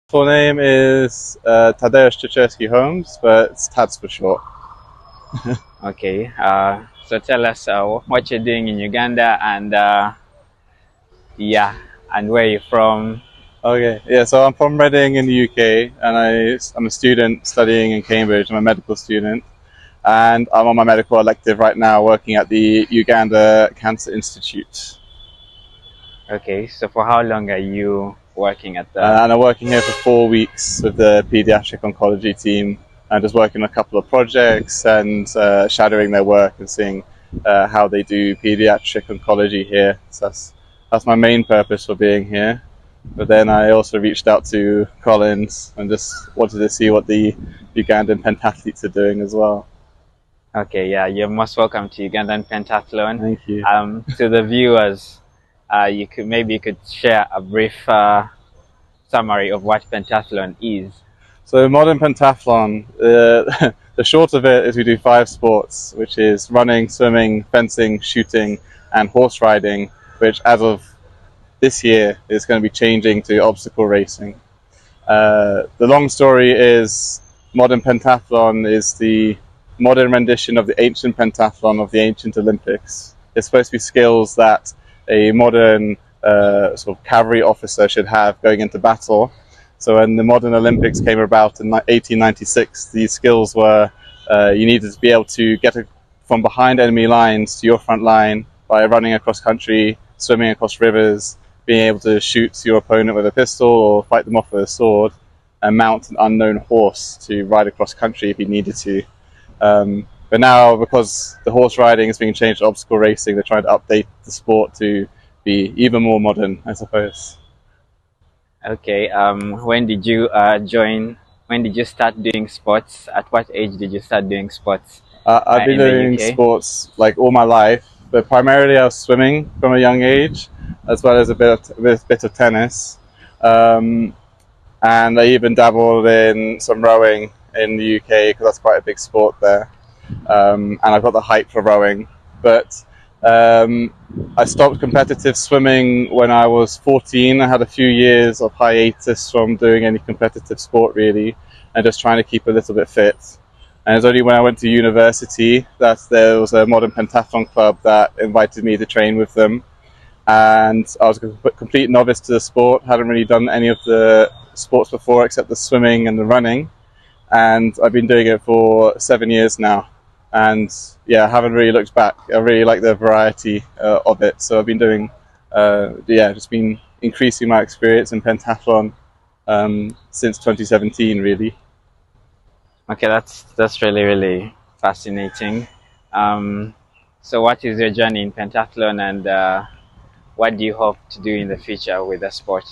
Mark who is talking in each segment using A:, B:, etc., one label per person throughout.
A: Full name is Tadeusz Ciecierski-Holmes, but it's TADS for short.
B: Okay, so tell us what you're doing in Uganda and and where you're from.
A: Okay, yeah, so I'm from Reading in the UK, and I'm a student studying in Cambridge. I'm a medical student, and I'm on my medical elective right now working at the Uganda Cancer Institute.
B: Okay, so for how long are you working at the...
A: And I'm working here for 4 weeks with the pediatric oncology team, and just working on a couple of projects and shadowing their work and seeing how they do pediatric oncology here. So that's my main purpose for being here. But then I also reached out to Collins and just wanted to see what the Ugandan pentathletes are doing as well.
B: Okay, yeah, you're most welcome to Ugandan Pentathlon.
A: Thank you.
B: To the viewers, you could share a brief summary of what pentathlon is.
A: So modern pentathlon, the short of it is we do 5 sports, which is running, swimming, fencing, shooting, and horse riding, which as of this year is going to be changing to obstacle racing. The long story is modern pentathlon is the modern rendition of the ancient pentathlon of the ancient Olympics. It's supposed to be skills that a modern sort of cavalry officer should have going into battle. So when the modern Olympics came about in 1896, these skills were you needed to be able to get from behind enemy lines to your front line by running across country, swimming across rivers, being able to shoot your opponent with a pistol or fight them off with a sword, and mount an unknown horse to ride across country if you needed to. But now, because the horse riding is being changed to obstacle racing, they're trying to update the sport to be even more modern, I suppose.
B: Okay, when did you join? When did you start doing sports? At what age did you start doing sports?
A: I've been doing sports like all my life, but primarily I was swimming from a young age, as well as a bit of tennis, and I even dabbled in some rowing in the UK because that's quite a big sport there, and I've got the height for rowing. But I stopped competitive swimming when I was 14. I had a few years of hiatus from doing any competitive sport really, and just trying to keep a little bit fit. And it was only when I went to university that there was a modern pentathlon club that invited me to train with them. And I was a complete novice to the sport, hadn't really done any of the sports before except the swimming and the running. And I've been doing it for 7 years now. And yeah, I haven't really looked back. I really like the variety of it. So I've been doing, just been increasing my experience in pentathlon since 2017 really.
B: Okay, that's really fascinating. So what is your journey in pentathlon, and what do you hope to do in the future with the sport?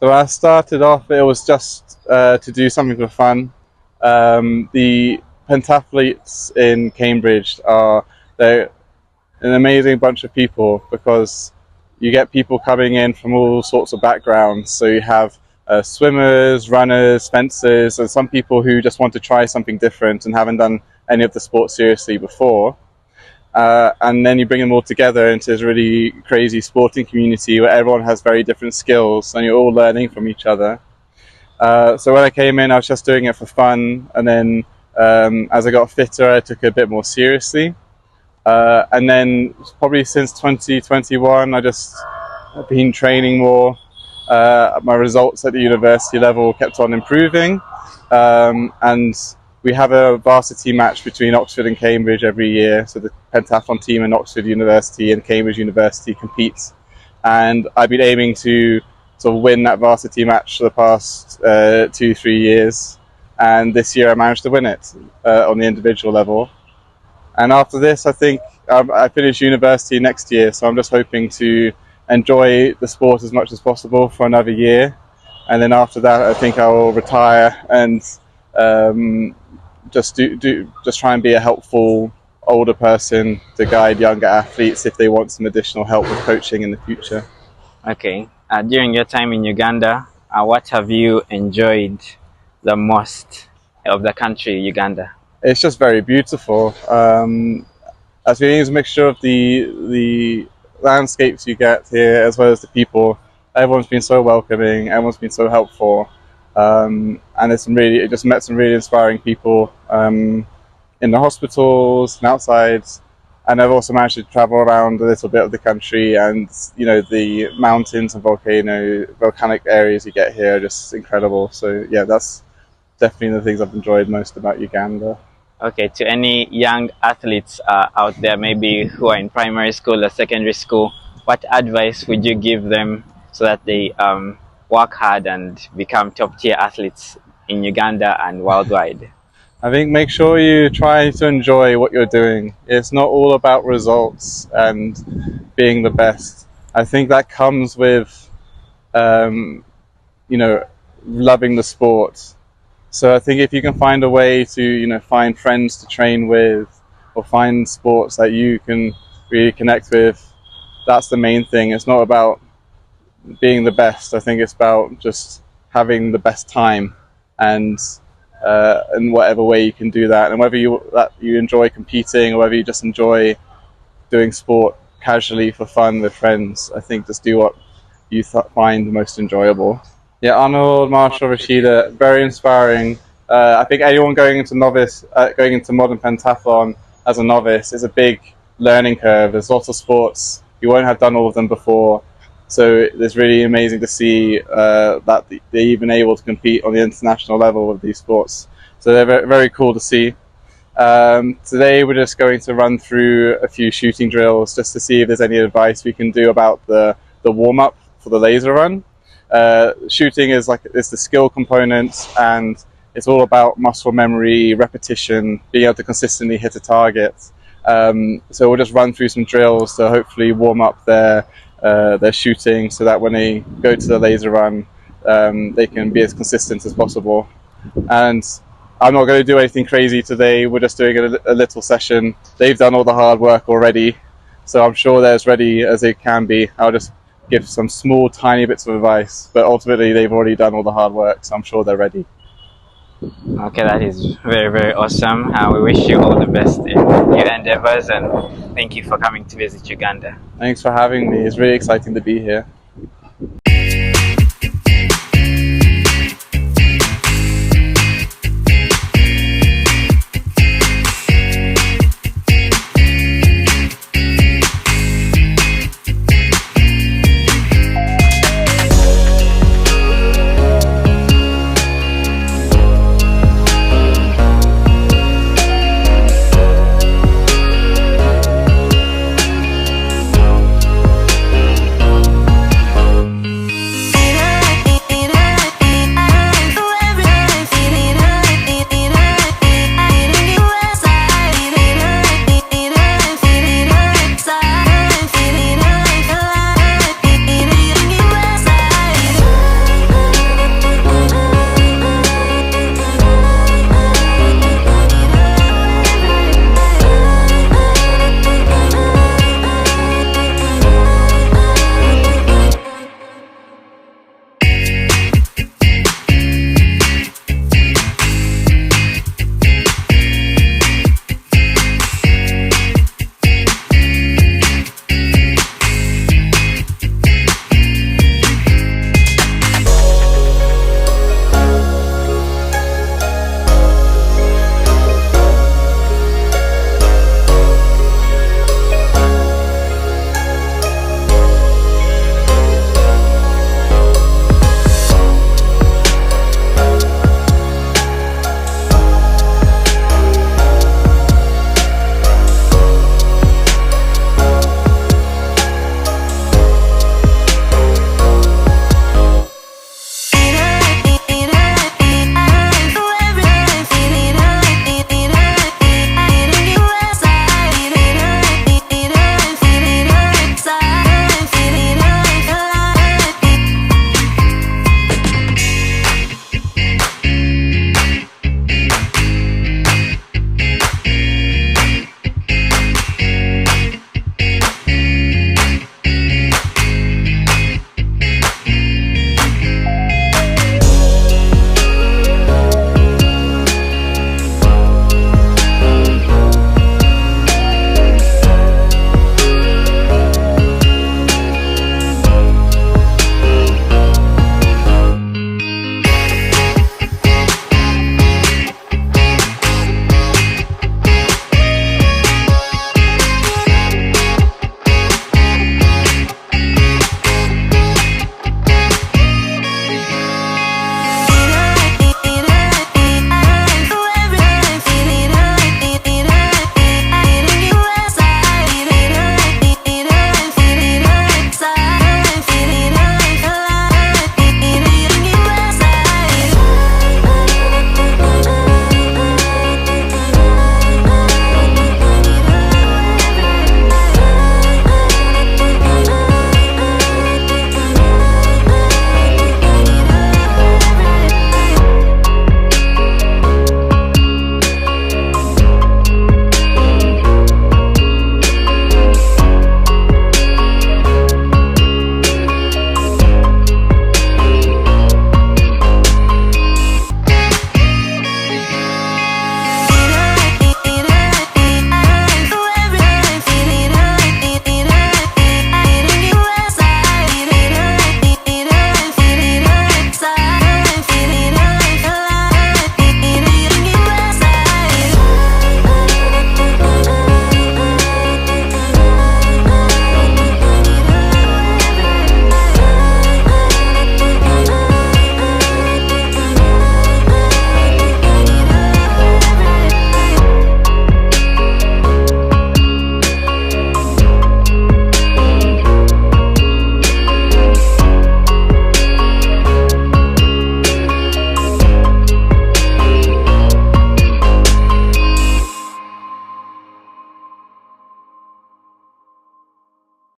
A: So I started off, it was just to do something for fun. The pentathletes in Cambridge they're an amazing bunch of people because you get people coming in from all sorts of backgrounds. So you have swimmers, runners, fencers, and some people who just want to try something different and haven't done any of the sport seriously before. And then you bring them all together into this really crazy sporting community where everyone has very different skills and you're all learning from each other. So when I came in, I was just doing it for fun, and then as I got fitter, I took it a bit more seriously. And then probably since 2021, I just have been training more. My results at the university level kept on improving, and we have a varsity match between Oxford and Cambridge every year. So the pentathlon team in Oxford University and Cambridge University competes, and I've been aiming to sort of win that varsity match for the past 2-3 years, and this year I managed to win it on the individual level. And after this, I think I finish university next year, so I'm just hoping to enjoy the sport as much as possible for another year, and then after that I think I will retire and just try and be a helpful older person to guide younger athletes if they want some additional help with coaching in the future.
B: Okay, during your time in Uganda, what have you enjoyed the most of the country, Uganda?
A: It's just very beautiful. I think it's a mixture of the landscapes you get here as well as the people. Everyone's been so welcoming, everyone's been so helpful. And it just met some really inspiring people in the hospitals and outside. And I've also managed to travel around a little bit of the country, and the mountains and volcanic areas you get here are just incredible. So yeah, that's definitely the things I've enjoyed most about Uganda.
B: Okay, to any young athletes out there, maybe who are in primary school or secondary school, what advice would you give them so that they work hard and become top tier athletes in Uganda and worldwide?
A: I think make sure you try to enjoy what you're doing. It's not all about results and being the best. I think that comes with, loving the sport. So I think if you can find a way to, find friends to train with, or find sports that you can really connect with, that's the main thing. It's not about being the best. I think it's about just having the best time, and in whatever way you can do that, and whether you enjoy competing or whether you just enjoy doing sport casually for fun with friends. I think just do what you find most enjoyable. Yeah, Arnold, Marshall, Rashidah, very inspiring. I think anyone going into modern pentathlon as a novice is a big learning curve. There's lots of sports you won't have done all of them before, so it's really amazing to see that they're even able to compete on the international level with these sports. So they're very, very cool to see. Today we're just going to run through a few shooting drills just to see if there's any advice we can do about the warm-up for the laser run. Shooting is the skill component, and it's all about muscle memory, repetition, being able to consistently hit a target. So we'll just run through some drills to hopefully warm up their shooting, so that when they go to the laser run, they can be as consistent as possible. And I'm not going to do anything crazy today. We're just doing a little session. They've done all the hard work already, so I'm sure they're as ready as they can be. I'll just give some small, tiny bits of advice, but ultimately they've already done all the hard work, so I'm sure they're ready.
B: Okay, that is very, very awesome. We wish you all the best in your endeavors, and thank you for coming to visit Uganda.
A: Thanks for having me. It's really exciting to be here.